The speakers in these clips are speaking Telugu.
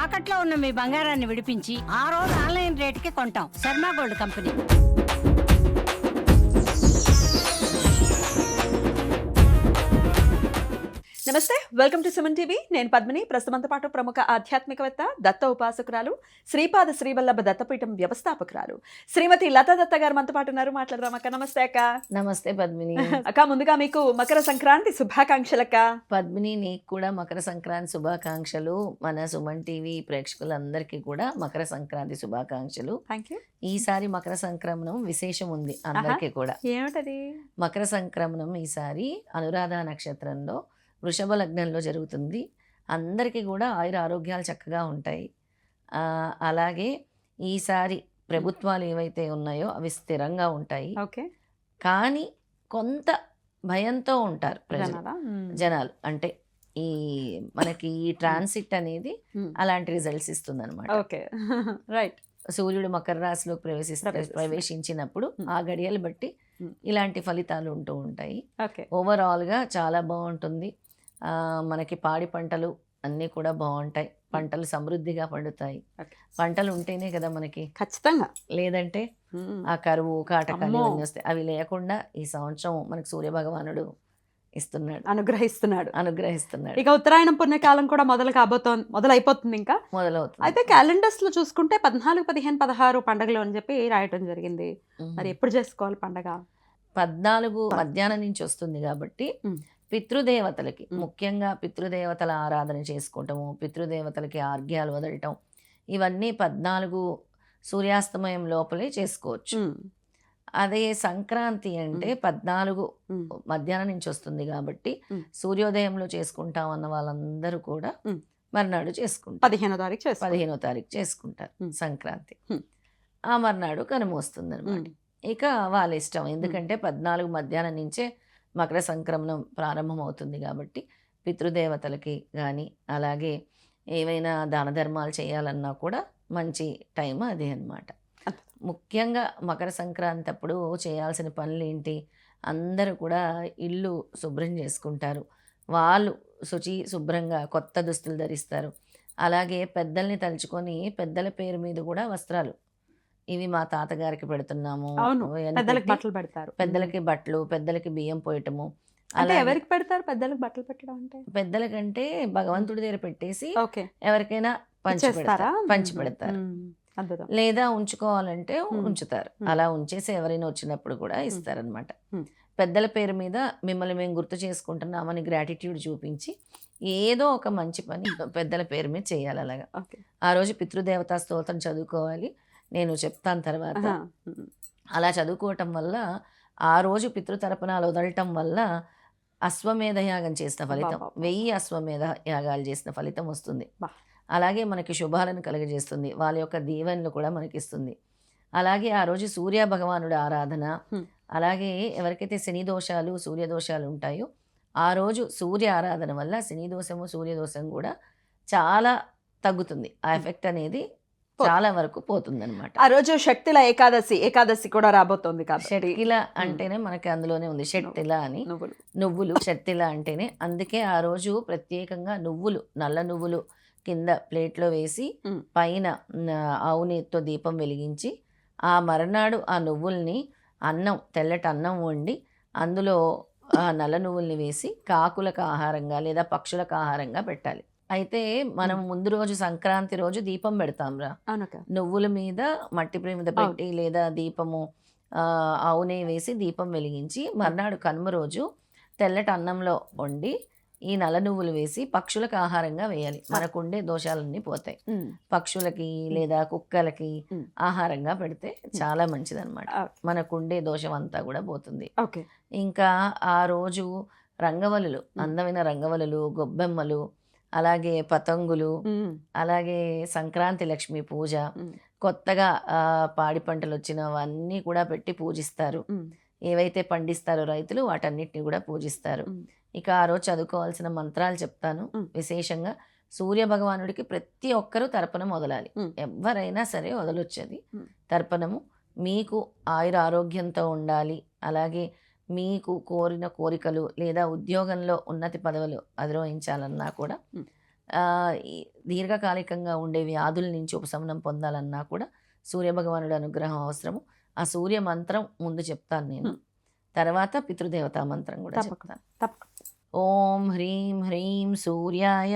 తాకట్లో ఉన్న మీ బంగారాన్ని విడిపించి ఆ రోజు ఆన్లైన్ రేటుకి కొంటాం. Sharma gold company. నమస్తే, వెల్కమ్ టు సుమన్ టీవీ. నేను పద్మిని. ప్రస్తుతంతో పాటు ప్రముఖ ఆధ్యాత్మికవేత్త, దత్త ఉపాసకురాలు, శ్రీపాద శ్రీవల్లభ దత్తపీఠం వ్యవస్థాపకురాలు శ్రీమతి లతా దత్త గారు మనతో పాటు ఉన్నారు. మాట్లాడదాం అక్క. నమస్తే అక్క. నమస్తే పద్మిని. అక్క, ముందుగా మీకు మకర సంక్రాంతి శుభాకాంక్షలు అక్క. పద్మిని, నీకు కూడా మకర సంక్రాంతి శుభాకాంక్షలు. మన సుమన్ టీవీ ప్రేక్షకులందరికీ కూడా మకర సంక్రాంతి శుభాకాంక్షలు. Thank you. ఈసారి మకర సంక్రమణం విశేషం ఉంది అందరికీ కూడా. ఏమిటది? మకర సంక్రమణం ఈసారి అనురాధ నక్షత్రంలో వృషభ లగ్నంలో జరుగుతుంది. అందరికీ కూడా ఆయుర ఆరోగ్యాలు చక్కగా ఉంటాయి. అలాగే ఈసారి ప్రభుత్వాలు ఏవైతే ఉన్నాయో అవి స్థిరంగా ఉంటాయి. ఓకే. కానీ కొంత భయంతో ఉంటారు జనాలు. అంటే ఈ మనకి ఈ ట్రాన్సిట్ అనేది అలాంటి రిజల్ట్స్ ఇస్తుంది అనమాట. Okay, right. సూర్యుడు మకర రాశిలోకి ప్రవేశించినప్పుడు ఆ గడియలు బట్టి ఇలాంటి ఫలితాలు ఉంటూ ఉంటాయి. ఓవరాల్గా చాలా బాగుంటుంది. మనకి పాడి పంటలు అన్నీ కూడా బాగుంటాయి. పంటలు సమృద్ధిగా పండుతాయి. పంటలు ఉంటేనే కదా మనకి, ఖచ్చితంగా. లేదంటే ఆ కరువు కాటకాలు ఇవన్నీ వస్తాయి. అవి లేకుండా ఈ సంవత్సరం మనకి సూర్య భగవానుడు అనుగ్రహిస్తున్నాడు. ఇక ఉత్తరాయణం పుణ్యకాలం కూడా మొదలైపోతుంది. ఇంకా మొదలవుతుంది. అయితే క్యాలెండర్స్ లో చూసుకుంటే 14, 15, 16 పండుగలు అని చెప్పి రాయటం జరిగింది. మరి ఎప్పుడు చేసుకోవాలి పండగ? 14 మధ్యాహ్నం నుంచి వస్తుంది కాబట్టి పితృదేవతలకి, ముఖ్యంగా పితృదేవతల ఆరాధన చేసుకోవటము, పితృదేవతలకి ఆర్ఘ్యాలు వదలటం, ఇవన్నీ 14 సూర్యాస్తమయం లోపలే చేసుకోవచ్చు. అదే సంక్రాంతి అంటే 14 మధ్యాహ్నం నుంచి వస్తుంది కాబట్టి సూర్యోదయంలో చేసుకుంటాం అన్న వాళ్ళందరూ కూడా మర్నాడు చేసుకుంటారు. 15వ తారీఖు చేసుకుంటారు సంక్రాంతి. ఆ మర్నాడు కనుమ వస్తుంది అనమాట. ఇక వాళ్ళ ఇష్టం. ఎందుకంటే 14 మధ్యాహ్నం నుంచే మకర సంక్రమణం ప్రారంభం అవుతుంది కాబట్టి పితృదేవతలకి కానీ అలాగే ఏవైనా దాన ధర్మాలు చేయాలన్నా కూడా మంచి టైం అదే అన్నమాట. ముఖ్యంగా మకర సంక్రాంతి అప్పుడు చేయాల్సిన పనులు ఏంటి? అందరూ కూడా ఇల్లు శుభ్రం చేసుకుంటారు. వాళ్ళు శుభ్రంగా కొత్త దుస్తులు ధరిస్తారు. అలాగే పెద్దల్ని తలుచుకొని పెద్దల పేరు మీద కూడా వస్త్రాలు, ఇవి మా తాతగారికి పెడుతున్నాము, పెద్దలకి బట్టలు, పెద్దలకి బియ్యం పోయటము. అలా ఎవరికి పెడతారు? పెద్దలకు బట్టలు పెట్టడం అంటే పెద్దలకంటే భగవంతుడి దగ్గర పెట్టేసి ఎవరికైనా పంచి పెడతారు. లేదా ఉంచుకోవాలంటే ఉంచుతారు. అలా ఉంచేసి ఎవరైనా వచ్చినప్పుడు కూడా ఇస్తారనమాట. పెద్దల పేరు మీద మిమ్మల్ని మేము గుర్తు చేసుకుంటున్నామని గ్రాటిట్యూడ్ చూపించి ఏదో ఒక మంచి పని పెద్దల పేరు మీద చేయాలి. అలాగా ఆ రోజు పితృదేవతా స్తోత్రం చదువుకోవాలి. నేను చెప్తాను తర్వాత. అలా చదువుకోవటం వల్ల ఆ రోజు పితృతర్పణాలు వదలటం వల్ల అశ్వమేధ యాగం చేసిన ఫలితం, 1000 అశ్వమేధ యాగాలు చేసిన ఫలితం వస్తుంది. అలాగే మనకి శుభాలను కలుగజేస్తుంది. వాళ్ళ యొక్క దీవెనలు కూడా మనకి ఇస్తుంది. అలాగే ఆ రోజు సూర్య భగవానుడి ఆరాధన, అలాగే ఎవరికైతే శని దోషాలు, సూర్య దోషాలు ఉంటాయో ఆ రోజు సూర్య ఆరాధన వల్ల శని దోషము, సూర్యదోషం కూడా చాలా తగ్గుతుంది. ఆ ఎఫెక్ట్ అనేది చాలా వరకు పోతుంది అనమాట. ఆ రోజు షట్తిల ఏకాదశి కూడా రాబోతోంది. షట్తిల అంటేనే మనకి అందులోనే ఉంది షట్తిల అని. నువ్వులు షట్తిల అంటేనే. అందుకే ఆ రోజు ప్రత్యేకంగా నువ్వులు, నల్ల నువ్వులు కింద ప్లేట్లో వేసి పైన ఆవు నెయ్యితో దీపం వెలిగించి ఆ మర్నాడు ఆ నువ్వుల్ని తెల్లటి అన్నం వండి అందులో ఆ నల్ల నువ్వుల్ని వేసి కాకులకు ఆహారంగా లేదా పక్షులకు ఆహారంగా పెట్టాలి. అయితే మనం ముందు రోజు సంక్రాంతి రోజు దీపం పెడతాం రా, నువ్వుల మీద మట్టి ప్రమిద పెట్టి లేదా దీపము ఆవు నెయ్యి వేసి దీపం వెలిగించి మర్నాడు కనుమ రోజు తెల్లటి అన్నంలో వండి ఈ నల్ల నువ్వులు వేసి పక్షులకు ఆహారంగా వేయాలి. మనకుండే దోషాలన్నీ పోతాయి. పక్షులకి లేదా కుక్కలకి ఆహారంగా పెడితే చాలా మంచిదన్నమాట. మనకుండే దోషం అంతా కూడా పోతుంది. ఇంకా ఆ రోజు రంగవల్లులు, అందమైన రంగవల్లులు, గొబ్బెమ్మలు, అలాగే పతంగులు, అలాగే సంక్రాంతి లక్ష్మి పూజ, కొత్తగా పాడి పంటలు వచ్చినవన్నీ కూడా పెట్టి పూజిస్తారు. ఏవైతే పండిస్తారో రైతులు వాటన్నిటిని కూడా పూజిస్తారు. ఇక ఆ రోజు చదువుకోవాల్సిన మంత్రాలు చెప్తాను. విశేషంగా సూర్య భగవానుడికి ప్రతి ఒక్కరూ తర్పణం వదలాలి. ఎవరైనా సరే వదలొచ్చది తర్పణము. మీకు ఆయుర ఆరోగ్యంతో ఉండాలి, అలాగే మీకు కోరిన కోరికలు లేదా ఉద్యోగంలో ఉన్నతి పదవులు అధిరోహించాలన్నా కూడా ఈ దీర్ఘకాలికంగా ఉండే వ్యాధుల నుంచి ఉపశమనం పొందాలన్నా కూడా సూర్యభగవానుడి అనుగ్రహం అవసరము. ఆ సూర్య మంత్రం ముందు చెప్తాను నేను, తర్వాత పితృదేవతా మంత్రం కూడా తప్పకుండా చెప్తాను. తప్పకుండా. ఓం హ్రీం హ్రీం సూర్యాయ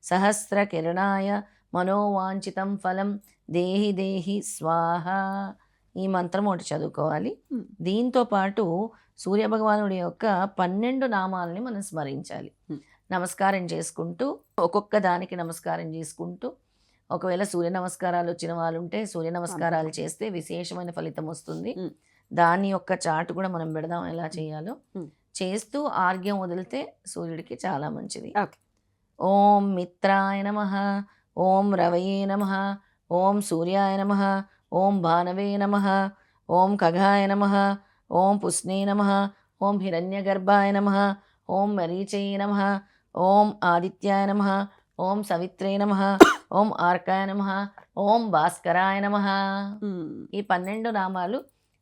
సహస్రకిరణాయ మనోవాంఛితం ఫలం దేహి దేహి స్వాహ. ఈ మంత్రం ఒకటి చదువుకోవాలి. దీంతో పాటు సూర్యభగవానుడి యొక్క 12 నామాలని మనం స్మరించాలి. నమస్కారం చేసుకుంటూ ఒక్కొక్క దానికి నమస్కారం చేసుకుంటూ, ఒకవేళ సూర్య నమస్కారాలు వచ్చిన వాళ్ళు ఉంటే సూర్య నమస్కారాలు చేస్తే విశేషమైన ఫలితం వస్తుంది. దాని యొక్క చాటు కూడా మనం పెడదాం ఎలా చేయాలో. చేస్తూ ఆర్ఘ్యం వదిలితే సూర్యుడికి చాలా మంచిది. ఓం మిత్రాయ నమః, ఓం రవయే నమః, ఓం సూర్యాయ నమః, ఓం భానవే నమః, ఓం ఖగాయ నమః, ఓం పుష్ణే నమః, ఓం హిరణ్యగర్భాయ నమః, ఓం మరీచయే నమః, ఓం ఆదిత్యాయ నమః, ఓం సవిత్రే నమః, ఓం ఆర్కాయ నమః, ఓం భాస్కరాయ నమః. ఈ 12 నామాలు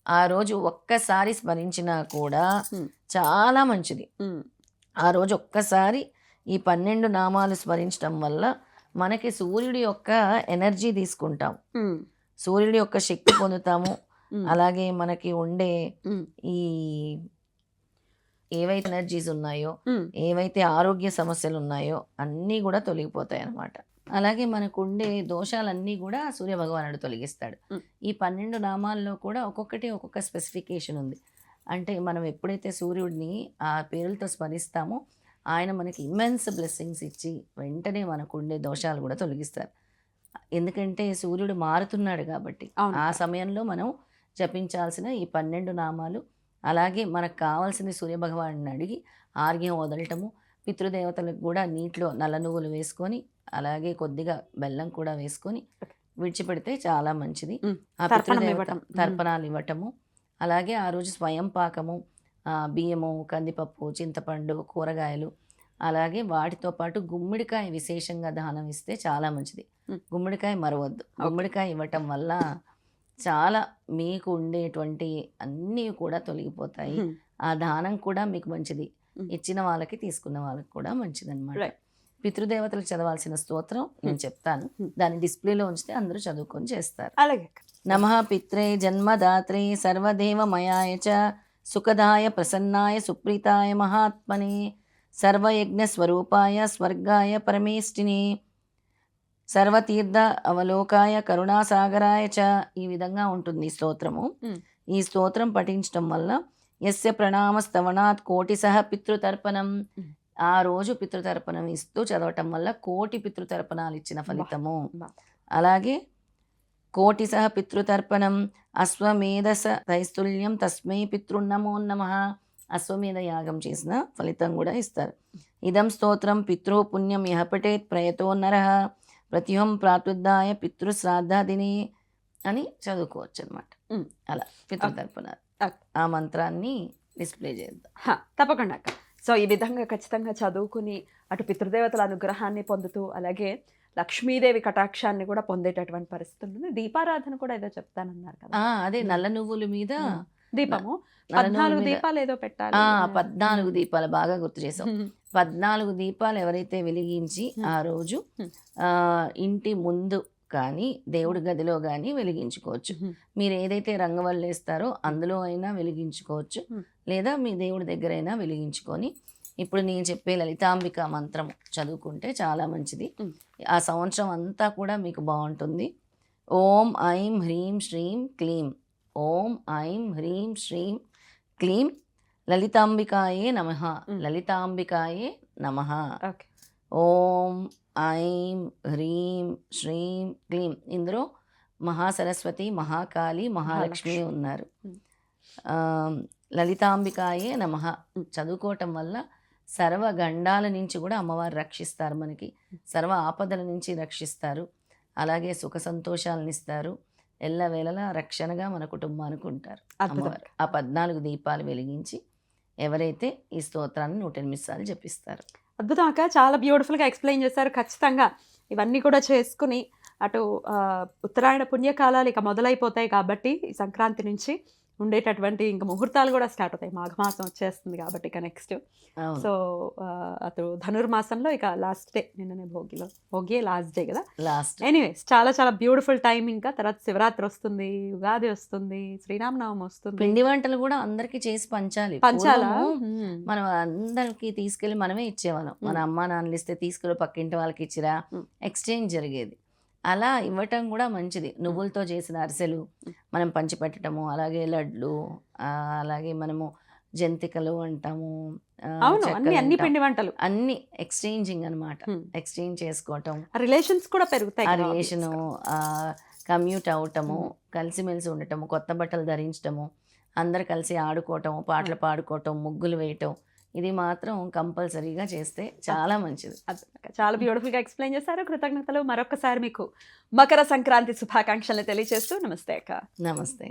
ఆ రోజు ఒక్కసారి స్మరించినా కూడా చాలా మంచిది. ఆ రోజు ఒక్కసారి ఈ 12 నామాలు స్మరించడం వల్ల మనకి సూర్యుడి యొక్క ఎనర్జీ తీసుకుంటాం, సూర్యుడి యొక్క శక్తి పొందుతాము. అలాగే మనకి ఉండే ఈ ఏవైతే ఎనర్జీస్ ఉన్నాయో, ఏవైతే ఆరోగ్య సమస్యలు ఉన్నాయో అన్నీ కూడా తొలగిపోతాయి అన్నమాట. అలాగే మనకు ఉండే దోషాలన్నీ కూడా సూర్య భగవానుడు తొలగిస్తాడు. ఈ 12 నామాల్లో కూడా ఒక్కొక్కటి ఒక్కొక్క స్పెసిఫికేషన్ ఉంది. అంటే మనం ఎప్పుడైతే సూర్యుడిని ఆ పేరులతో స్మరిస్తామో ఆయన మనకి ఇమ్మెన్స్ బ్లెస్సింగ్స్ ఇచ్చి వెంటనే మనకు ఉండే దోషాలు కూడా తొలగిస్తారు. ఎందుకంటే సూర్యుడు మారుతున్నాడు కాబట్టి ఆ సమయంలో మనం జపించాల్సిన ఈ 12 నామాలు, అలాగే మనకు కావాల్సిన సూర్యభగవాన్ని అడిగి ఆర్ఘ్యం వదలటము, పితృదేవతలకు కూడా నీటిలో నల్ల నువ్వులు వేసుకొని అలాగే కొద్దిగా బెల్లం కూడా వేసుకొని విడిచిపెడితే చాలా మంచిది. ఆ తర్పణాలు ఇవ్వటము, అలాగే ఆ రోజు స్వయం పాకము, బియ్యము, కందిపప్పు, చింతపండు, కూరగాయలు, అలాగే వాటితో పాటు గుమ్మడికాయ విశేషంగా దానం ఇస్తే చాలా మంచిది. గుమ్మడికాయ మరవద్దు. గుమ్మడికాయ ఇవ్వటం వల్ల చాలా మీకు ఉండేటువంటి అన్నీ కూడా తొలగిపోతాయి. ఆ దానం కూడా మీకు మంచిది, ఇచ్చిన వాళ్ళకి తీసుకున్న వాళ్ళకి కూడా మంచిది అనమాట. పితృదేవతలకు చదవాల్సిన స్తోత్రం నేను చెప్తాను, దాన్ని డిస్ప్లేలో ఉంచితే అందరూ చదువుకొని చేస్తారు. అలాగే. నమః పిత్రే జన్మదాత్రే సర్వదేవమయాయ చ సుఖదాయ ప్రసన్నాయ సుప్రీతాయ మహాత్మనే సర్వయజ్ఞ స్వరూపాయ స్వర్గాయ పరమేష్టిని సర్వతీర్థ అవలోకాయ కరుణాసాగరాయ చ. ఈ విధంగా ఉంటుంది ఈ స్తోత్రము. ఈ స్తోత్రం పఠించడం వల్ల యస్య ప్రణామ స్తవనాత్ కోటి సహ పితృతర్పణం. ఆ రోజు పితృతర్పణం ఇస్తూ చదవటం వల్ల కోటి పితృతర్పణాలు ఇచ్చిన ఫలితము. అలాగే కోటి సహ పితృతర్పణం అశ్వమేధస తైస్తుల్యం తస్మై పితృన్నమో నమః. అశ్వమేధ యాగం చేసిన ఫలితం కూడా ఇస్తారు. ఇదం స్తోత్రం పితృ పుణ్యం యః పఠేత్ ప్రయతో నరః ప్రత్యుహం ప్రాతుద్ధాయ పితృశ్రాద్ధాదిని అని చదువుకోవచ్చు అనమాట. అలా పితృతర్పణాలు ఆ మంత్రాన్ని డిస్ప్లే చేద్దాం. తప్పకుండా అక్క. సో ఈ విధంగా ఖచ్చితంగా చదువుకుని అటు పితృదేవతల అనుగ్రహాన్ని పొందుతూ అలాగే లక్ష్మీదేవి కటాక్షాన్ని కూడా పొందేటటువంటి పరిస్థితి ఉంటుంది. దీపారాధన కూడా ఏదో చెప్తానన్నారు కదా. అదే నల్ల నువ్వుల మీద దీపము 14 దీపాలు ఏదో పెట్టాలి. 14 దీపాలు బాగా గుర్తు చేసాం. 14 దీపాలు ఎవరైతే వెలిగించి ఆ రోజు ఇంటి ముందు కానీ దేవుడి గదిలో కానీ వెలిగించుకోవచ్చు. మీరు ఏదైతే రంగవల్లి వేస్తారో అందులో అయినా వెలిగించుకోవచ్చు, లేదా మీ దేవుడి దగ్గర అయినా వెలిగించుకొని ఇప్పుడు నేను చెప్పే లలితాంబిక మంత్రం చదువుకుంటే చాలా మంచిది. ఆ సంవత్సరం అంతా కూడా మీకు బాగుంటుంది. ఓం ఐం హ్రీం శ్రీం క్లీం, ఓం ఐం హ్రీం శ్రీం క్లీం లలితాంబికాయే నమః, లలితాంబికాయే నమః. ఓం ఐం హ్రీం శ్రీం క్లీం. ఇందులో మహాసరస్వతి, మహాకాళి, మహాలక్ష్మి ఉన్నారు. లలితాంబికాయే నమః చదువుకోవటం వల్ల సర్వ గండాల నుంచి కూడా అమ్మవారు రక్షిస్తారు, మనకి సర్వ ఆపదల నుంచి రక్షిస్తారు. అలాగే సుఖ సంతోషాలను ఇస్తారు. ఎల్లవేళలా రక్షణగా మన కుటుంబానికి ఉంటారు అమ్మవారు. ఆ 14 దీపాలు వెలిగించి ఎవరైతే ఈ స్తోత్రాన్ని 108 సార్లు జపిస్తారు. అద్భుతం అక్క, చాలా బ్యూటిఫుల్గా ఎక్స్ప్లెయిన్ చేశారు. ఖచ్చితంగా ఇవన్నీ కూడా చేసుకుని అటు ఉత్తరాయణ పుణ్యకాలాలు ఇక మొదలైపోతాయి కాబట్టి ఈ సంక్రాంతి నుంచి ఉండేటటువంటి ఇంకా ముహూర్తాలు కూడా స్టార్ట్ అవుతాయి. మాఘమాసం వచ్చేస్తుంది కాబట్టి ఇక నెక్స్ట్. అవును. సో అటు ధనుర్మాసంలో ఇక లాస్ట్ డే, నిన్ననే భోగి లాస్ట్ డే కదా. లాస్ట్ ఎనీవేస్ చాలా చాలా బ్యూటిఫుల్ టైం. ఇంకా తర్వాత శివరాత్రి వస్తుంది, ఉగాది వస్తుంది, శ్రీరామనవమి వస్తుంది. పిండి వంటలు కూడా అందరికి చేసి పంచాలి. పంచాలా? పూర్వము మనం అందరికి తీసుకెళ్లి మనమే ఇచ్చేవాళ్ళం. మన అమ్మ నాన్నలు ఇస్తే తీసుకెళ్ళి పక్కింటి వాళ్ళకి ఇచ్చిరా, ఎక్స్చేంజ్ జరిగేది. అలా ఇవ్వటం కూడా మంచిది. నువ్వులతో చేసిన అరిసెలు మనం పంచిపెట్టడము, అలాగే లడ్లు, అలాగే మనము జంతికలు అంటాము, అవును, చెక్కలు అన్ని అన్ని అంటాం. పిండి వంటలు. అన్ని ఎక్స్చేంజింగ్ అనమాట. ఎక్స్చేంజ్ చేసుకోవటం, రిలేషన్స్ కూడా పెరుగుతాయి ఆ కదా, రిలేషను, కమ్యూట్ అవటము, కలిసిమెలిసి ఉండటము, కొత్త బట్టలు ధరించటము, అందరు కలిసి ఆడుకోవటం, పాటలు పాడుకోవటం, ముగ్గులు వేయటం, ఇది మాత్రం కంపల్సరీగా చేస్తే చాలా మంచిది. చాలా బ్యూటిఫుల్ గా ఎక్స్ప్లెయిన్ చేశారు. కృతజ్ఞతలు. మరొకసారి మీకు మకర సంక్రాంతి శుభాకాంక్షలు తెలియజేస్తూ నమస్తే అక్క. నమస్తే.